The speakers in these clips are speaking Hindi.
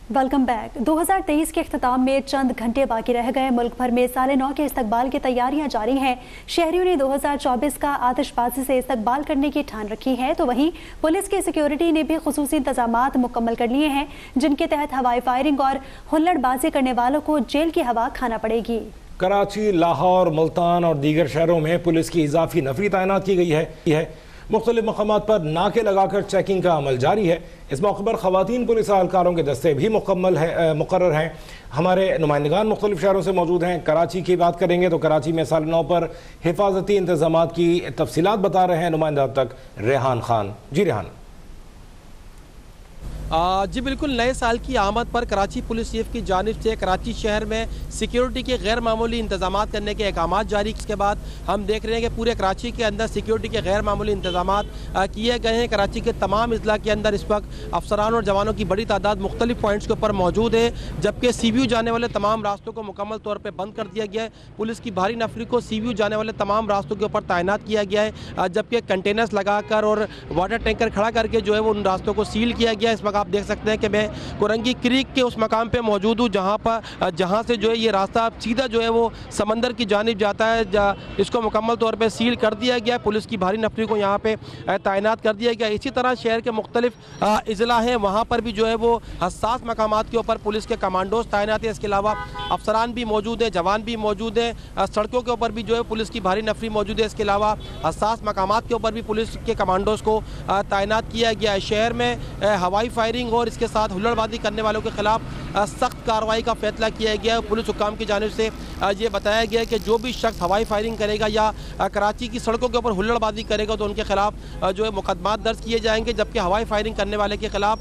Welcome back. 2023 के अख्ताम में चंद घंटे बाकी रह गए। मुल्क भर में साल नौ के इस्तकबाल की तैयारियां जारी हैं। शहरियों ने 2024 का आतिशबाजी से इस्तकबाल करने की ठान रखी है, तो वहीं पुलिस की सिक्योरिटी ने भी खुसूसी इंतजामात मुकम्मल कर लिए हैं, जिनके तहत हवाई फायरिंग और हुल्लड़बाजी करने वालों को जेल की हवा खाना पड़ेगी। कराची, लाहौर, मुल्तान और दीगर शहरों में पुलिस की इजाफी नफरी तैनात की गई है। मुख्तलिफ मकामात पर नाके लगाकर चेकिंग का अमल जारी है। इस मौके पर खवातीन पुलिस एहलकारों के दस्ते भी मुकर्रर हैं। हमारे नुमाइंदगान मुख्तलिफ शहरों से मौजूद हैं। कराची की बात करेंगे तो कराची में साल नौ पर हिफाजती इंतजामात की तफसीलात बता रहे हैं नुमाइंदा अब तक रेहान खान। जी रेहान। जी बिल्कुल, नए साल की आमद पर कराची पुलिस चीफ की जानिब से कराची शहर में सिक्योरिटी के गैर मामूली इंतजाम करने के अहकाम जारी। इसके बाद हम देख रहे हैं कि पूरे कराची के अंदर सिक्योरिटी के गैर मामूली इंतजाम किए गए हैं। कराची के तमाम अजला के अंदर इस वक्त अफसरान और जवानों की बड़ी तादाद मुख्तलिफ पॉइंट्स के ऊपर मौजूद है, जबकि CBU जाने वाले तमाम रास्तों को मुकम्मल तौर पर बंद कर दिया गया है। पुलिस की भारी नफरी को CBU जाने वाले तमाम रास्तों के ऊपर तैनात किया गया है, जबकि कंटेनर्स लगाकर और वाटर टैंकर खड़ा करके जो है वो उन रास्तों को सील किया गया है। इस वक्त आप देख सकते हैं कि मैं कोरंगी क्रीक के उस मकाम पे मौजूद हूँ जहाँ से जो है ये रास्ता सीधा जो है वो समंदर की जानिब जाता है। इसको मुकम्मल तौर पे सील कर दिया गया। पुलिस की भारी नफरी को यहाँ पे तैनात कर दिया गया। इसी तरह शहर के मुख्तलिफ अजला हैं, वहाँ पर भी जो है वो हसास मकामात के ऊपर पुलिस के कमांडोज तैनात है। इसके अलावा अफसरान भी मौजूद हैं, जवान भी मौजूद हैं। सड़कों के ऊपर भी जो है पुलिस की भारी नफरी मौजूद है। इसके अलावा हसास मकामात के ऊपर भी पुलिस के कमांडोज को तैनात किया गया है। शहर में हवाई फायरिंग और इसके साथ हुल्लड़बाजी करने वालों के खिलाफ सख्त कार्रवाई का फैसला किया गया है। पुलिस हुक्काम की जानिब से ये बताया गया है कि जो भी शख्स हवाई फायरिंग करेगा या कराची की सड़कों के ऊपर हुल्लड़बाजी करेगा तो उनके खिलाफ जो है मुकदमात दर्ज किए जाएंगे, जबकि हवाई फायरिंग करने वाले के खिलाफ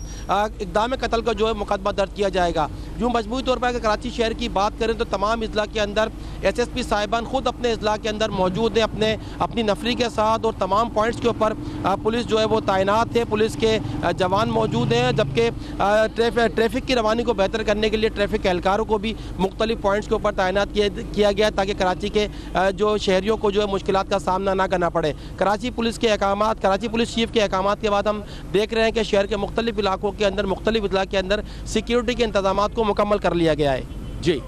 इक़दाम कत्ल का जो है मुकदमा दर्ज किया जाएगा। यूँ मजमूई तौर पर अगर कराची शहर की बात करें तो तमाम अजला के अंदर SSP साहिबान खुद अपने अजला के अंदर मौजूद हैं अपनी नफरी के साथ, और तमाम पॉइंट्स के ऊपर पुलिस जो है वो तैनात है। पुलिस के जवान मौजूद हैं, जबकि ट्रैफिक की रवानी को बेहतर करने के लिए ट्रैफिक एहलकारों को भी मुख्तलिफ पॉइंट्स के ऊपर तैनात किया गया ताकि कराची के जो शहरियों को जो है मुश्किलात का सामना ना करना पड़े। कराची पुलिस के अहकाम, कराची पुलिस चीफ के अहकाम के बाद हम देख रहे हैं कि शहर के मुख्तलिफ इलाकों के अंदर, मुख्तलिफ अजला के अंदर सिक्योरिटी के इंतजाम को मुकम्मल कर लिया गया है। जी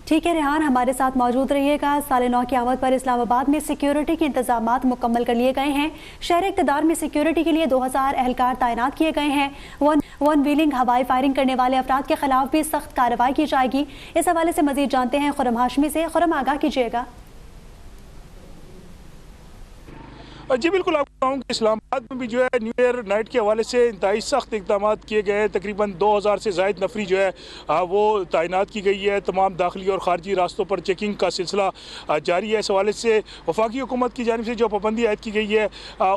ठीक है रेहान, हमारे साथ मौजूद रहिएगा। साल नौ की आमद पर इस्लामाबाद में सिक्योरिटी के इंतजामात मुकम्मल कर लिए गए हैं। शहर इक़्तिदार में सिक्योरिटी के लिए 2000 एहलकार तैनात किए गए हैं। वन व्हीलिंग, हवाई फायरिंग करने वाले अफराद के खिलाफ भी सख्त कार्रवाई की जाएगी। इस हवाले से मजीद जानते हैं खुरम हाशमी से। खुरम, आगाह कीजिएगा। जी बिल्कुल, आपको बताऊँ कि इस्लामाबाद में भी जो है न्यू ईयर नाइट के हवाले से इंतहाई सख्त इक़दाम किए गए हैं। तकरीबन 2000 से ज़ायद नफरी जो है वो तैनात की गई है। तमाम दाखिली और ख़ारजी रास्तों पर चेकिंग का सिलसिला जारी है। इस हवाले से वफाकी हुकूमत की जानिब से जो पाबंदी आयद की गई है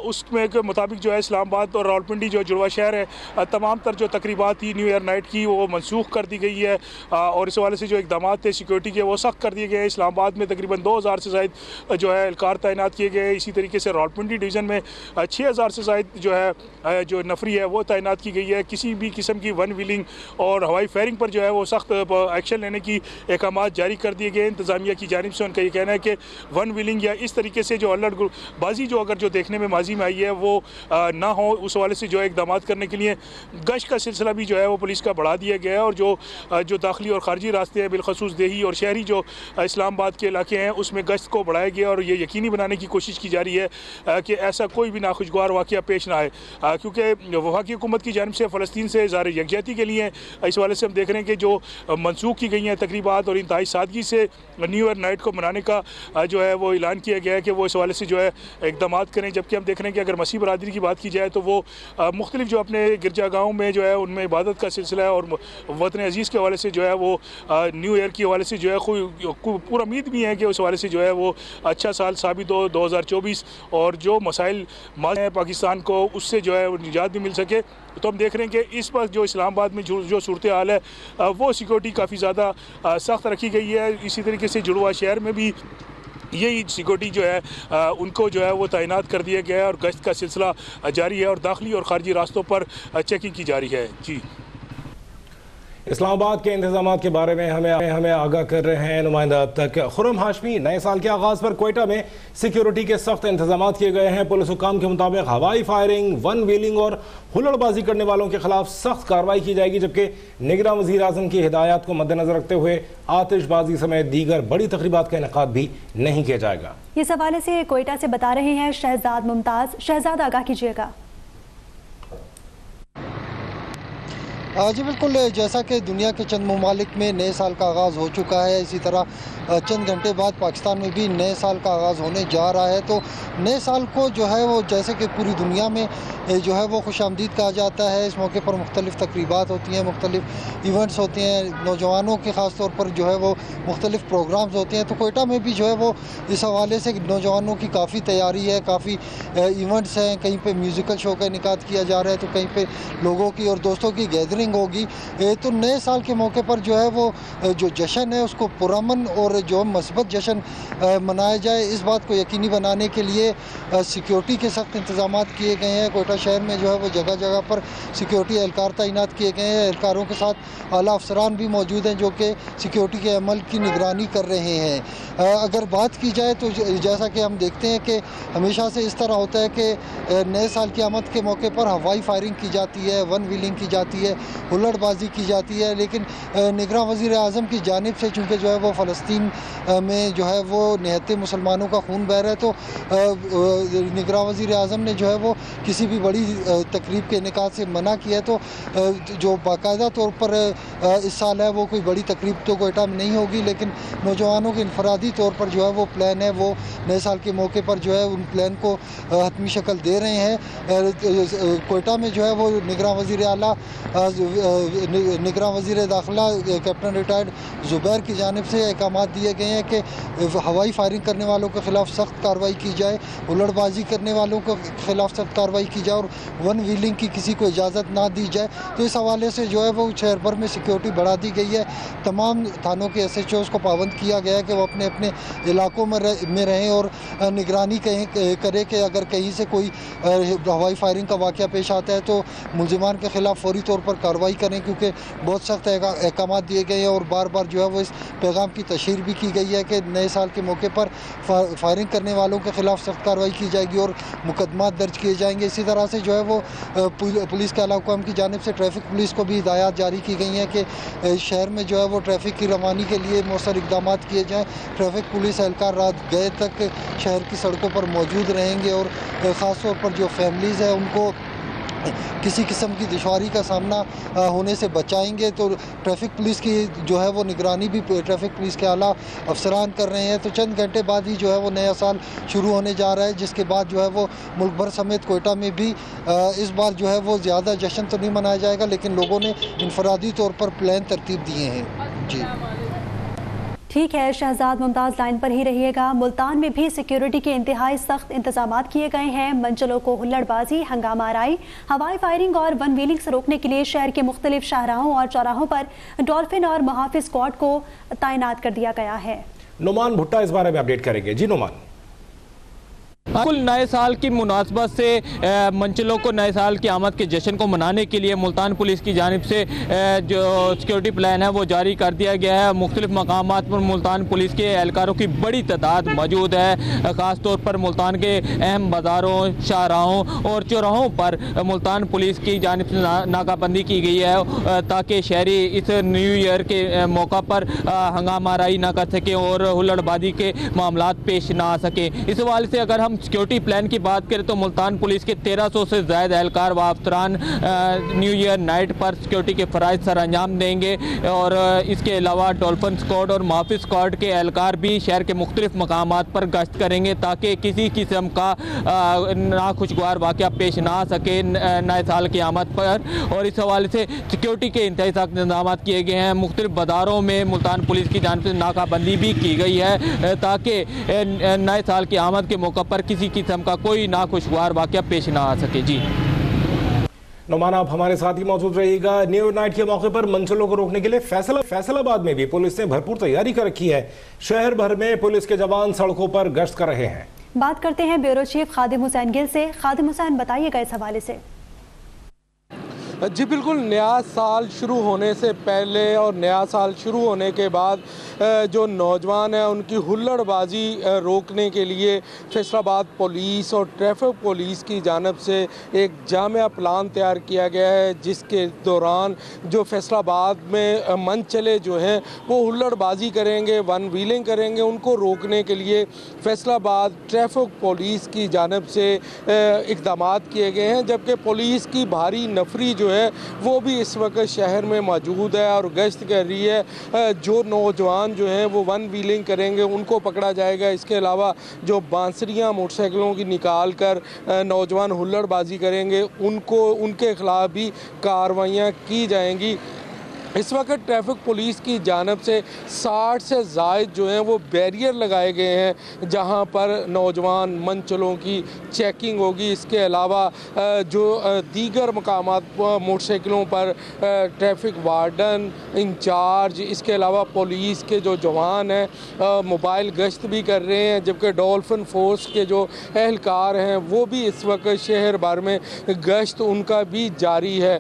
उसमें के मुताबिक जो है इस्लामाबाद और रावलपिंडी जो जुड़वा शहर है, तमाम तर जो तकरीबात थी न्यू ईयर नाइट की वो मनसूख कर दी गई है, और इस हवाले से जो इक़दाम थे सिक्योरिटी के वो सख्त कर दिए गए। इस्लामाबाद में तकरीबन 2000 से ज़ायद जो है एहलकार तैनात किए गए। इसी तरीके से रावलपिंडी डिवीज़न में 6000 से ज़ायद जो है जो नफरी है वो तैनात की गई है। किसी भी किस्म की वन व्हीलिंग और हवाई फायरिंग पर जो है वो सख्त एक्शन लेने की अहकाम जारी कर दिए गए। इंतज़ामिया की जानिब से उनका ये कहना है कि वन व्हीलिंग या इस तरीके से जो हुल्लड़बाजी जो अगर जो देखने में माजी में आई है वो ना हो, उस हवाले से जो है इक़दाम करने के लिए गश्त का सिलसिला भी जो है वो पुलिस का बढ़ा दिया गया है। और जो दाखिली और ख़ारजी रास्ते हैं, बिलखसूस देही और शहरी जो इस्लामाबाद के इलाके हैं, उसमें गश्त को बढ़ाया गया और ये यकीनी बनाने की कोशिश की जा रही है कि ऐसा कोई भी नाखुशगवार वाक़या पेश ना आए, क्योंकि वफाकी हुकूमत की जानिब से फ़लस्तीन से इज़हार यकजहती के लिए इस वाले से हम देख रहे हैं कि जो मनसूख की गई हैं तकरीबात और इंतहाई सादगी से न्यू ईयर नाइट को मनाने का जो है वो ऐलान किया गया है कि वो इस वाले से जो है इक़दाम करें। जबकि हम देख रहे हैं कि अगर मसीह बरादरी की बात की जाए तो वो मुख्तलिफ जो अपने गिरजागाहों में जो है उनमें इबादत का सिलसिला है, और वतन अज़ीज़ के हवाले से जो है वो न्यू ईयर के हवाले से जो है पूरा उम्मीद भी है कि उस हवाले से जो है वो अच्छा साल साबित हो 2024, और जो मसाइल है पाकिस्तान को उससे जो है निजात भी मिल सके। तो हम देख रहे हैं कि इस वक्त जो इस्लामाबाद में जो सूरत हाल है वो सिक्योरिटी काफ़ी ज़्यादा सख्त रखी गई है। इसी तरीके से जुड़वा शहर में भी यही सिक्योरिटी जो है उनको जो है वो तैनात कर दिया गया है और गश्त का सिलसिला जारी है और दाखिली और ख़ारजी रास्तों पर चेकिंग की जा रही है। जी इस्लामाबाद के इंतजामात के बारे में हमें आगाह कर रहे हैं नुमाइंदा अब तक खुर्रम हाशमी। नए साल के आगाज पर कोयटा में सिक्योरिटी के सख्त इंतजामात किए गए हैं। पुलिस हुकाम के मुताबिक हवाई फायरिंग, वन व्हीलिंग और हुल्लड़बाजी करने वालों के खिलाफ सख्त कार्रवाई की जाएगी, जबकि निगरान वज़ीर आज़म की हिदायत को मद्देनजर रखते हुए आतिशबाजी समेत दीगर बड़ी तकरीबात का इनेकाद भी नहीं किया जाएगा। इस हवाले से कोयटा से बता रहे हैं शहजाद मुमताज। शहजाद, आगाह कीजिएगा। जी बिल्कुल, जैसा कि दुनिया के चंद ममालिक में नए साल का आगाज़ हो चुका है, इसी तरह चंद घंटे बाद पाकिस्तान में भी नए साल का आगाज़ होने जा रहा है। तो नए साल को जो है वो जैसे कि पूरी दुनिया में जो है वो खुशामदीद कहा जाता है। इस मौके पर मुख्तलिफ़ तकरीबात होती हैं, मुख्तलिफ़ इवेंट्स होते हैं, नौजवानों के ख़ास तौर पर जो है वो मुख्तलिफ़ प्रोग्राम्स होते हैं। तो कोयटा में भी जो है वो इस हवाले से नौजवानों की काफ़ी तैयारी है, काफ़ी इवेंट्स हैं। कहीं पर म्यूज़िकल शो का इनेकाद किया जा रहा है, तो कहीं पर लोगों की और दोस्तों की गैदरिंग होगी। तो नए साल के मौके पर जो है वो जो जश्न है उसको पुरअमन और जो मस्बत जश्न मनाया जाए, इस बात को यकीनी बनाने के लिए सिक्योरिटी के सख्त इंतजाम किए गए हैं। कोयटा शहर में जो है वो जगह जगह पर सिक्योरिटी एहलकार तैनात किए गए हैं। एहलकारों के साथ आला अफसरान भी मौजूद हैं जो कि सिक्योरिटी के अमल की निगरानी कर रहे हैं। अगर बात की जाए तो जैसा कि हम देखते हैं कि हमेशा से इस तरह होता है कि नए साल की आमद के मौके पर हवाई फायरिंग की जाती है, वन व्हीलिंग की जाती है, हुल्लड़बाजी की जाती है। लेकिन निगरान वज़ीर आज़म की जानिब से चूँकि जो है वो फ़लस्तीन में जो है वो निहत्ते मुसलमानों का खून बह रहा है, तो निगरान वज़ीर आज़म ने जो है वो किसी भी बड़ी तकरीब के इनेकाद से मना किया है। तो जो बाकायदा तौर पर इस साल है वो कोई बड़ी तकरीब तो कोयटा में नहीं होगी, लेकिन नौजवानों के इनफरादी तौर पर जो है वो प्लान है, वो नए साल के मौके पर जो है उन प्लान को हतमी शक्ल दे रहे हैं। कोयटा में जो है वो निगरान वज़ीर आला निगरान वज़ीर दाखिला कैप्टन रिटायर्ड ज़ुबैर की जानिब से अहकाम दिए गए हैं कि हवाई फायरिंग करने वालों के ख़िलाफ़ सख्त कार्रवाई की जाए, हुल्लड़बाजी करने वालों के ख़िलाफ़ सख्त कार्रवाई की जाए और वन व्हीलिंग की किसी को इजाज़त ना दी जाए। तो इस हवाले से जो है वो शहर भर में सिक्योरिटी बढ़ा दी गई है। तमाम थानों के SHOs को पाबंद किया गया है कि वो अपने अपने इलाकों में रहें और निगरानी करें कि अगर कहीं से कोई हवाई फायरिंग का वाक़या पेश आता है तो मुलजिमान के ख़िलाफ़ फ़ौरी तौर पर कार्रवाई करें, क्योंकि बहुत सख्त अहकाम दिए गए हैं। और बार बार जो है वो इस पैगाम की तशहीर भी की गई है कि नए साल के मौके पर फायरिंग करने वालों के ख़िलाफ़ सख्त कार्रवाई की जाएगी और मुकदमा दर्ज किए जाएंगे। इसी तरह से जो है वो पुलिस के आला हुकाम की जानिब से ट्रैफिक पुलिस को भी हिदायत जारी की गई हैं कि शहर में जो है वो ट्रैफिक की रवानी के लिए मौसर इक़दाम किए जाएँ। ट्रैफिक पुलिस एहलकार रात गए तक शहर की सड़कों पर मौजूद रहेंगे और ख़ास तौर पर जो फैमिलीज़ हैं उनको किसी किस्म की दुश्वारी का सामना होने से बचाएंगे। तो ट्रैफिक पुलिस की जो है वो निगरानी भी ट्रैफिक पुलिस के आला अफसरान कर रहे हैं। तो चंद घंटे बाद ही जो है वो नया साल शुरू होने जा रहा है, जिसके बाद जो है वो मुल्क भर समेत कोयटा में भी इस बार जो है वो ज़्यादा जश्न तो नहीं मनाया जाएगा, लेकिन लोगों ने इनफरादी तौर पर प्लान तरतीब दिए हैं। जी ठीक है शहजाद मुमताज़, लाइन पर ही रहिएगा। मुल्तान में भी सिक्योरिटी के इंतहाई सख्त इंतजाम किए गए हैं। मंचलों को हुल्लड़बाजी, हंगामा आराई, हवाई फायरिंग और वन व्हीलिंग से रोकने के लिए शहर के मुख्तलिफ शाहराहों और चौराहों पर डॉल्फिन और मुहाफिज स्क्वाड को तैनात कर दिया गया है। नुमान भुट्टा इस बारे में अपडेट करेंगे। जी नुमान। कुल नए साल की मुनासबत से मंचलों को नए साल की आमद के जश्न को मनाने के लिए मुल्तान पुलिस की जानिब से जो सिक्योरिटी प्लान है वो जारी कर दिया गया है। मुख्तलिफ मकामात पर मुल्तान पुलिस के एहलकारों की बड़ी तादाद मौजूद है। ख़ास तौर पर मुल्तान के अहम बाज़ारों, शाहराहों और चौराहों पर मुल्तान पुलिस की जानिब से नाकाबंदी की गई है ताकि शहरी इस न्यू ईयर के मौका पर हंगामा आराई ना कर सकें और हुल्लड़बाजी के मामलात पेश ना आ सकें। इस हवाले से अगर हम सिक्योरिटी प्लान की बात करें तो मुल्तान पुलिस के 1300 से ज़्यादा एहलकार व अफसरान न्यू ईयर नाइट पर सिक्योरिटी के फ़राइज़ सर अंजाम देंगे और इसके अलावा डॉल्फिन स्क्वाड और मुहाफिज स्क्वाड के एहलकार भी शहर के मुख्तलिफ मकामात पर गश्त करेंगे ताकि किसी किस्म का नाखुशगवार वाक़या पेश ना आ सके नए साल की आमद पर। और इस हवाले से सिक्योरिटी के इंतहाई सख्त इंतजाम किए गए हैं। मुख्तलिफ बाज़ारों में मुल्तान पुलिस की जानिब से नाकाबंदी भी की गई है ताकि नए साल की आमद के मौका पर किसी किस्म का कोई नाखुशगवार वाक़या पेश ना आ सके। जी नुमान, आप हमारे साथ ही मौजूद रहिएगा। न्यू ईयर नाइट के मौके पर मंचलों को रोकने के लिए फैसलाबाद में भी पुलिस ने भरपूर तैयारी कर रखी है। शहर भर में पुलिस के जवान सड़कों पर गश्त कर रहे हैं। बात करते हैं ब्यूरो चीफ खादिम हुसैन गिल से। खादिम हुसैन, बताइएगा इस हवाले से। जी बिल्कुल, नया साल शुरू होने से पहले और नया साल शुरू होने के बाद जो नौजवान हैं उनकी हुल्लड़बाजी रोकने के लिए फैसलाबाद पुलिस और ट्रैफिक पुलिस की जानिब से एक जामिया प्लान तैयार किया गया है, जिसके दौरान जो फैसलाबाद में मनचले जो हैं वो हुल्लड़बाजी करेंगे, वन व्हीलिंग करेंगे, उनको रोकने के लिए फैसलाबाद ट्रैफिक पुलिस की जानिब से इक़दाम किए गए हैं। जबकि पुलिस की भारी नफरी जो है वो भी इस वक्त शहर में मौजूद है और गश्त कर रही है। जो नौजवान जो हैं वो वन व्हीलिंग करेंगे उनको पकड़ा जाएगा। इसके अलावा जो बांसुरियाँ मोटरसाइकिलों की निकाल कर नौजवान हुल्लड़बाजी करेंगे उनके खिलाफ भी कार्रवाइयाँ की जाएंगी। इस वक्त ट्रैफिक पुलिस की जानिब से 60 से ज़ायद जो हैं वो बैरियर लगाए गए हैं, जहां पर नौजवान मंचलों की चेकिंग होगी। इसके अलावा जो दीगर मकामात मोटरसाइकिलों पर ट्रैफिक वार्डन इंचार्ज, इसके अलावा पुलिस के जो जवान हैं मोबाइल गश्त भी कर रहे हैं। जबकि डॉल्फिन फोर्स के जो एहलकार हैं वो भी इस वक्त शहर भर में गश्त उनका भी जारी है।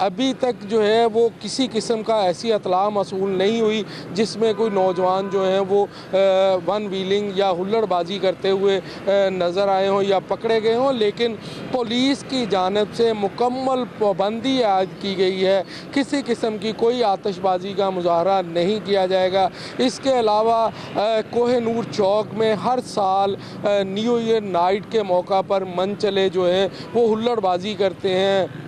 अभी तक जो है वो किसी किस्म का ऐसी इतला मसूल नहीं हुई जिसमें कोई नौजवान जो हैं वो वन व्हीलिंग या हुल्लड़बाजी करते हुए नज़र आए हों या पकड़े गए हों। लेकिन पुलिस की जानिब से मुकम्मल पाबंदी आयद की गई है, किसी किस्म की कोई आतिशबाजी का मुजाहरा नहीं किया जाएगा। इसके अलावा कोहिनूर चौक में हर साल न्यू ईयर नाइट के मौका पर मनचले जो हैं वो हुल्लड़बाजी करते हैं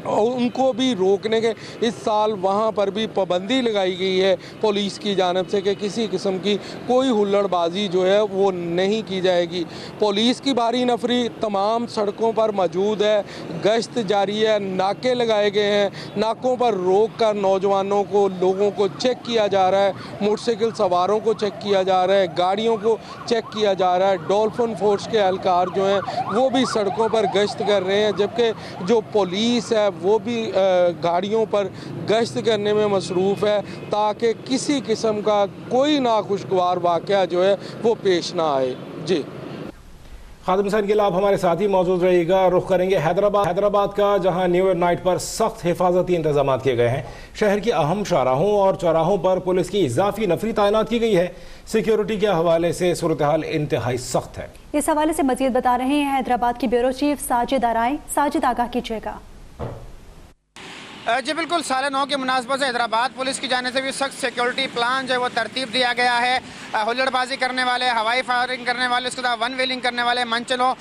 और उनको भी रोकने के इस साल वहाँ पर भी पाबंदी लगाई गई है पुलिस की जानिब से कि किसी किस्म की कोई हुल्लड़बाजी जो है वो नहीं की जाएगी। पुलिस की भारी नफरी तमाम सड़कों पर मौजूद है, गश्त जारी है, नाके लगाए गए हैं, नाकों पर रोक कर नौजवानों को, लोगों को चेक किया जा रहा है, मोटरसाइकिल सवारों को चेक किया जा रहा है, गाड़ियों को चेक किया जा रहा है। डॉल्फिन फोर्स के एहलकार जो हैं वो भी सड़कों पर गश्त कर रहे हैं, जबकि जो पुलिस है वो भी गाड़ियों पर गश्त करने में मसरूफ़ है ताकि किसी किस्म का कोई नाखुशगवार वाक़या जो है वो पेश ना आए। जी खादिम हुसैन के आप हमारे साथ ही मौजूद रहिएगा। रुख करेंगे हैदराबाद का, जहां न्यू ईयर नाइट पर सख्त हिफाजती इंतजाम किए गए हैं। शहर के अहम शाहराहों और चौराहों पर पुलिस की इजाफी नफरी तैनात की गई है। सिक्योरिटी के हवाले से सूरत हाल इंतहाई सख्त है। इस हवाले से मजीद बता रहे हैं हैदराबाद की ब्यूरो चीफ साजिद आराई। साजिद, आगाह कीजिएगा। जी बिल्कुल, साल नौ के मुनासबत से हैदराबाद पुलिस की जाने से भी सख्त सिक्योरिटी प्लान जो है वो तरतीब दिया गया है। हुल्लड़बाजी करने वाले, हवाई फायरिंग करने वाले, उसके बाद वन व्हीलिंग करने वाले मंचलों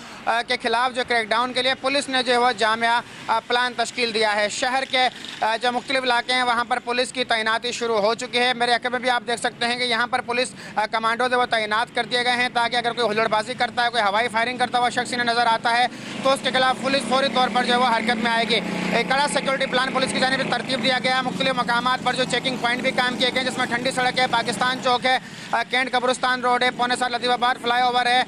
के खिलाफ जो क्रैकडाउन के लिए पुलिस ने जो है वो जामिया प्लान तश्कील दिया है। शहर के जो मुख्तलिफ इलाके हैं वहाँ पर पुलिस की तैनाती शुरू हो चुकी है। मेरे अकब में भी आप देख सकते हैं कि यहाँ पर पुलिस कमांडो जो वो तैनात कर दिए गए हैं ताकि अगर कोई हुल्लड़बाजी करता है, कोई हवाई फायरिंग करता हुआ शख्स इन्हें नज़र आता है तो उसके खिलाफ पुलिस फौरी तौर पर जो है वो हरकत में आएगी। एक कड़ा सिक्योरिटी प्लान पुलिस की जानिब से तरतीब दिया गया है। मुख्तलिफ मकामात पर जो चेकिंग पॉइंट भी काम किए गए, जिसमें ठंडी सड़क है, पाकिस्तान चौक है, कैंट कब्रिस्तान रोड है, पौने साल लतीफ़ाबाद फ्लाईओवर है,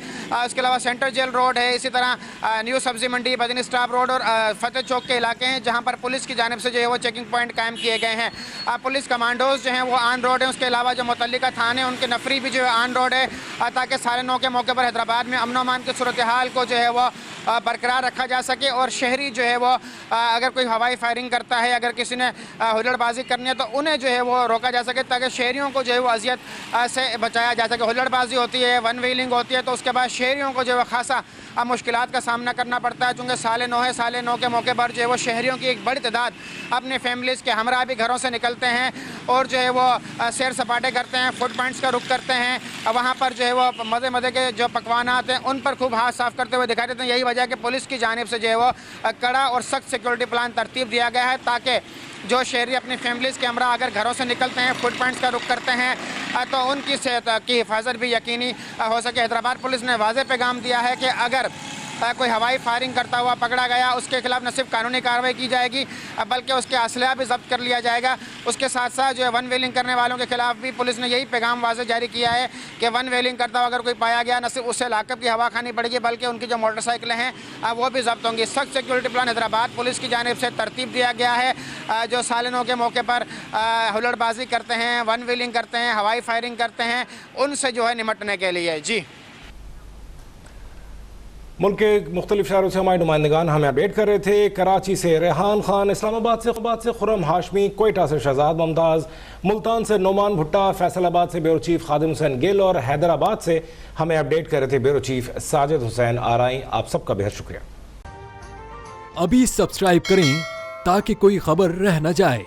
उसके अलावा सेंट्रल जेल रोड है, इसी तरह न्यू सब्जी मंडी, बदनी स्टाफ रोड और फतेह चौक के इलाके हैं जहां पर पुलिस की जानिब से जो है वो चेकिंग पॉइंट कायम किए गए हैं। पुलिस कमांडोज जो हैं वो ऑन रोड है। उसके अलावा जो मुतल्लिका थाने उनके नफरी भी जो है ऑन रोड है ताकि साल नौ के मौके पर हैदराबाद में अमन अमान की सूरत हाल को जो है वो बरकरार रखा जा सके और शहरी जो है वो अगर कोई हवाई फायरिंग करता है, अगर किसी ने हुल्लड़बाजी करनी है तो उन्हें जो है वो रोका जा सके ताकि शहरियों को जो है वो अजियत से बचाया जा सके। हुल्लड़बाजी होती है, वन व्हीलिंग होती है तो उसके बाद शहरियों को जो है खासा मुश्किलात का सामना करना पड़ता है। चूँकि साल नौ है, साल नौ के मौके पर जो है वो शहरियों की एक बड़ी तादाद अपने फैमिलीज़ के हमरा भी घरों से निकलते हैं और जो है वो सैर सपाटे करते हैं, फूड पॉइंट्स का रुख करते हैं। वहाँ पर जो है वो मज़े मज़े के जो पकवानात हैं उन पर खूब हाथ साफ़ करते हुए दिखाई देते हैं। यही वजह है कि पुलिस की जानिब से जो है वो कड़ा और सख्त सिक्योरिटी प्लान तरतीब दिया गया है ताकि जो शहरी अपनी फैमिलीज़ के हमरा अगर घरों से निकलते हैं, फूड पॉइंट्स का रुख करते हैं तो उनकी सेहत की हिफाजत भी यकीनी हो सके। हैदराबाद पुलिस ने वाज़ेह पैगाम दिया है कि अगर कोई हवाई फायरिंग करता हुआ पकड़ा गया उसके खिलाफ न सिर्फ कानूनी कार्रवाई की जाएगी बल्कि उसके असलहा भी जब्त कर लिया जाएगा। उसके साथ साथ जो है वन व्हीलिंग करने वालों के खिलाफ भी पुलिस ने यही पैगाम वाज़ेह जारी किया है कि वन व्हीलिंग करता हुआ अगर कोई पाया गया न सिर्फ उससे लाकअप की हवा खानी पड़ेगी बल्कि उनकी जो मोटरसाइकिलें हैं वो भी जब्त होंगी। सख्त सिक्योरिटी प्लान हैदराबाद पुलिस की जानिब से तरतीब दिया गया है। जो साल नौ के मौके पर हुल्लड़बाजी करते हैं, वन व्हीलिंग करते हैं, हवाई फायरिंग करते हैं, उनसे जो है निपटने के लिए। जी मुल्क के मुख्तलिफ शहरों से हमारे नुमाइंदगान हमें अपडेट कर रहे थे। कराची से रेहान खान, इस्लामाबाद से खुरम हाशमी, कोयटा से शहजाद मुमताज़, मुल्तान से नोमान भुट्टा, फैसलाबाद से ब्यूरो चीफ खादिम हुसैन गिल और हैदराबाद से हमें अपडेट कर रहे थे ब्यूरो चीफ साजिद हुसैन आराई। आप सबका बेहद शुक्रिया। अभी सब्सक्राइब करें ताकि कोई खबर रह न जाए।